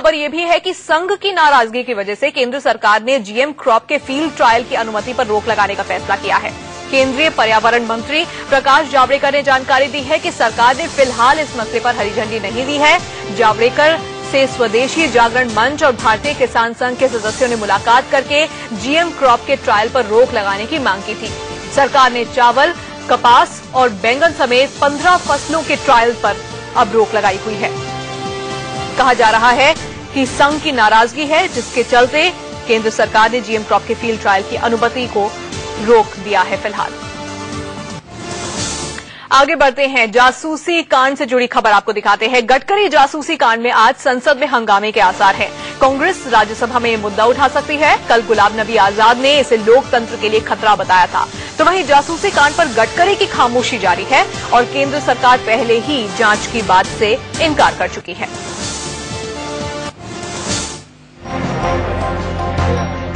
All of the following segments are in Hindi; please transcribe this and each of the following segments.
खबर यह भी है कि संघ की नाराजगी की वजह से केंद्र सरकार ने जीएम क्रॉप के फील्ड ट्रायल की अनुमति पर रोक लगाने का फैसला किया है। केंद्रीय पर्यावरण मंत्री प्रकाश जावड़ेकर ने जानकारी दी है कि सरकार ने फिलहाल इस मसले पर हरी झंडी नहीं दी है। जावड़ेकर से स्वदेशी जागरण मंच और भारतीय किसान संघ के सदस्यों ने मुलाकात करके जीएम क्रॉप के ट्रायल पर रोक लगाने की मांग की थी। सरकार ने चावल, कपास और बैंगन समेत 15 फसलों के ट्रायल पर अब रोक लगाई हुई है। कहा जा रहा है कि संघ की नाराजगी है, जिसके चलते केंद्र सरकार ने जीएम क्रॉप के फील्ड ट्रायल की अनुमति को रोक दिया है। फिलहाल आगे बढ़ते हैं, जासूसी कांड से जुड़ी खबर आपको दिखाते हैं। गडकरी जासूसी कांड में आज संसद में हंगामे के आसार हैं। कांग्रेस राज्यसभा में मुद्दा उठा सकती है। कल गुलाम नबी आजाद ने इसे लोकतंत्र के लिए खतरा बताया था, तो वहीं जासूसी कांड पर गडकरी की खामोशी जारी है और केंद्र सरकार पहले ही जांच की बात से इनकार कर चुकी है।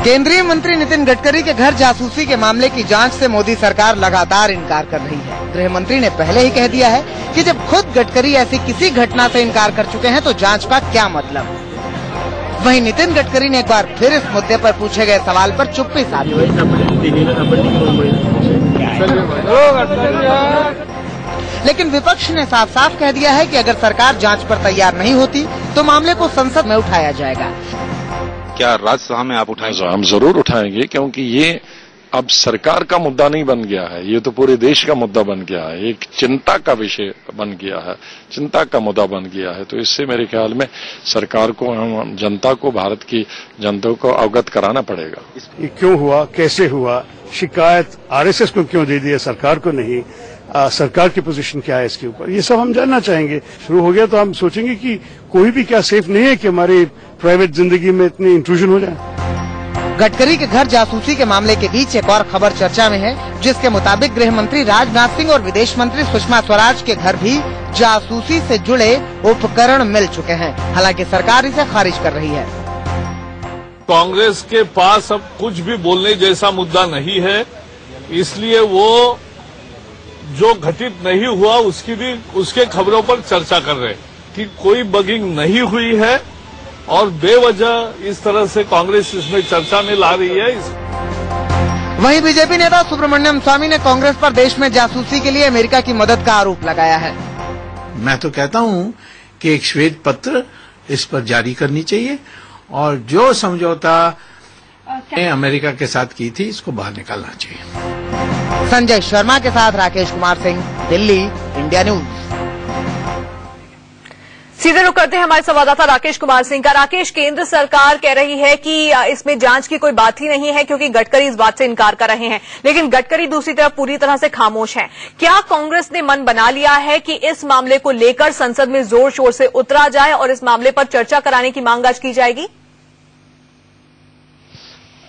केंद्रीय मंत्री नितिन गडकरी के घर जासूसी के मामले की जांच से मोदी सरकार लगातार इनकार कर रही है। गृह मंत्री ने पहले ही कह दिया है कि जब खुद गडकरी ऐसी किसी घटना से इनकार कर चुके हैं तो जांच का क्या मतलब। वहीं नितिन गडकरी ने एक बार फिर इस मुद्दे पर पूछे गए सवाल पर चुप्पी साधी। लेकिन विपक्ष ने साफ साफ कह दिया है कि अगर सरकार जांच पर तैयार नहीं होती तो मामले को संसद में उठाया जाएगा। क्या राज्यसभा में आप उठाएंगे? हम जरूर उठाएंगे, क्योंकि ये अब सरकार का मुद्दा नहीं बन गया है, ये तो पूरे देश का मुद्दा बन गया है, एक चिंता का विषय बन गया है, चिंता का मुद्दा बन गया है। तो इससे मेरे ख्याल में सरकार को, हम जनता को, भारत की जनता को अवगत कराना पड़ेगा। ये क्यों हुआ, कैसे हुआ, शिकायत आरएसएस को क्यों दे दिया, सरकार को नहीं, सरकार की पोजीशन क्या है इसके ऊपर, ये सब हम जानना चाहेंगे। शुरू हो गया तो हम सोचेंगे कि कोई भी क्या सेफ नहीं है कि हमारी प्राइवेट जिंदगी में इतनी इंट्रूजन हो जाए। गडकरी के घर जासूसी के मामले के बीच एक और खबर चर्चा में है, जिसके मुताबिक गृह मंत्री राजनाथ सिंह और विदेश मंत्री सुषमा स्वराज के घर भी जासूसी से जुड़े उपकरण मिल चुके हैं। हालांकि सरकार इसे खारिज कर रही है। कांग्रेस के पास अब कुछ भी बोलने जैसा मुद्दा नहीं है, इसलिए वो जो घटित नहीं हुआ उसके खबरों पर चर्चा कर रहे हैं कि कोई बगिंग नहीं हुई है और बेवजह इस तरह से कांग्रेस इसमें चर्चा में ला रही है। वहीं बीजेपी नेता सुब्रमण्यम स्वामी ने कांग्रेस पर देश में जासूसी के लिए अमेरिका की मदद का आरोप लगाया है। मैं तो कहता हूं कि एक श्वेत पत्र इस पर जारी करनी चाहिए और जो समझौता अमेरिका के साथ की थी इसको बाहर निकालना चाहिए। संजय शर्मा के साथ राकेश कुमार सिंह, दिल्ली, इंडिया न्यूज। सीधे रुक करते हैं हमारे संवाददाता राकेश कुमार सिंह का। राकेश, केंद्र सरकार कह रही है कि इसमें जांच की कोई बात ही नहीं है क्योंकि गडकरी इस बात से इनकार कर रहे हैं, लेकिन गडकरी दूसरी तरफ पूरी तरह से खामोश हैं। क्या कांग्रेस ने मन बना लिया है कि इस मामले को लेकर संसद में जोर शोर से उतरा जाए और इस मामले पर चर्चा कराने की मांग आज की जाएगी?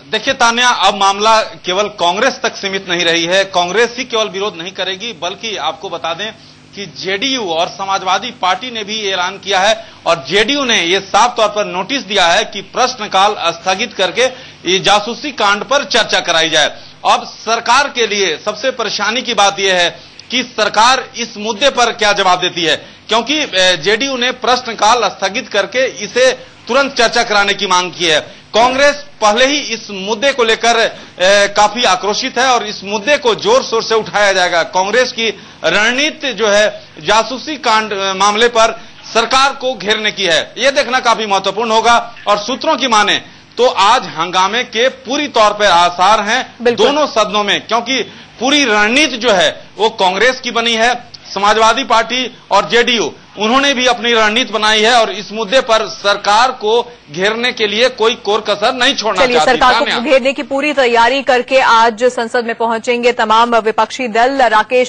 देखिए तान्या, अब मामला केवल कांग्रेस तक सीमित नहीं रही है। कांग्रेस ही केवल विरोध नहीं करेगी, बल्कि आपको बता दें कि जेडीयू और समाजवादी पार्टी ने भी ऐलान किया है और जेडीयू ने यह साफ तौर पर नोटिस दिया है कि प्रश्नकाल स्थगित करके ये जासूसी कांड पर चर्चा कराई जाए। अब सरकार के लिए सबसे परेशानी की बात यह है कि सरकार इस मुद्दे पर क्या जवाब देती है, क्योंकि जेडीयू ने प्रश्नकाल स्थगित करके इसे तुरंत चर्चा कराने की मांग की है। कांग्रेस पहले ही इस मुद्दे को लेकर काफी आक्रोशित है और इस मुद्दे को जोर शोर से उठाया जाएगा। कांग्रेस की रणनीति जो है जासूसी कांड मामले पर सरकार को घेरने की है, यह देखना काफी महत्वपूर्ण होगा। और सूत्रों की माने तो आज हंगामे के पूरी तौर पर आसार हैं दोनों सदनों में, क्योंकि पूरी रणनीति जो है वो कांग्रेस की बनी है। समाजवादी पार्टी और जेडीयू उन्होंने भी अपनी रणनीति बनाई है और इस मुद्दे पर सरकार को घेरने के लिए कोई कोर कसर नहीं छोड़ना चाहती। सरकार को घेरने की पूरी तैयारी करके आज संसद में पहुंचेंगे तमाम विपक्षी दल। राकेश